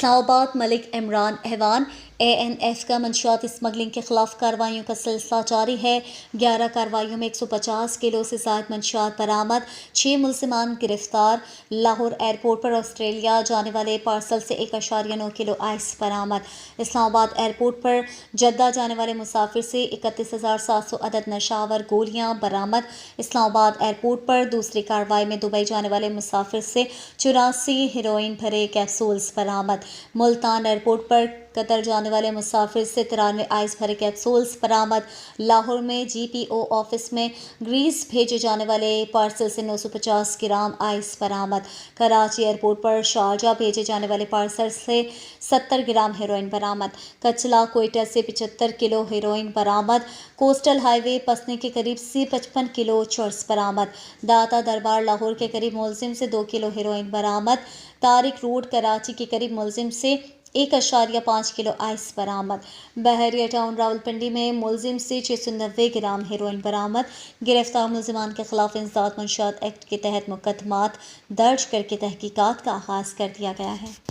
Islamabad Malik Imran ऐवान ANF का मंशियाती smuggling के खिलाफ कार्रवाइयों का सिलसिला जारी है। 11 कार्रवाइयों में 150 किलो से ज़ायद मंशियात बरामद, 6 मुलजिमान गिरफ्तार। लाहौर एयरपोर्ट पर ऑस्ट्रेलिया जाने वाले पार्सल से 1.9 किलो आइस बरामद। इस्लामाबाद एयरपोर्ट पर जद्दा जाने वाले मुसाफिर से 31,700 अदद नशावर गोलियां बरामद। इस्लामाबाद एयरपोर्ट पर दूसरी कार्रवाई में दुबई जाने वाले मुसाफिर से 84 हेरोइन भरे कैप्सूल्स बरामद। मुल्तान एयरपोर्ट पर कतर जाने वाले मुसाफिर से 93 आइस भरे कैप्सूल्स बरामद। लाहौर में GPO ऑफिस में ग्रीस भेजे जाने वाले पार्सल से 950 ग्राम आइस बरामद। कराची एयरपोर्ट पर शारजा भेजे जाने वाले पार्सल से 70 ग्राम हेरोइन बरामद। कचला कोयटा से 75 किलो हेरोइन बरामद। कोस्टल हाईवे पसने के करीब से 55 किलो चर्स बरामद। दाता दरबार लाहौर के करीब मुलजिम से 2 किलो हेरोइन बरामद। तारिक रोड कराची के करीब मुलजिम से 1.5 किलो आइस बरामद। बहरिया टाउन रावलपिंडी में मुलजिम से 690 ग्राम हेरोइन बरामद। गिरफ्तार मुलजिमान के खिलाफ इंसदाद मंशियात एक्ट के तहत मुकदमात दर्ज करके तहकीकात का आगाज कर दिया गया है।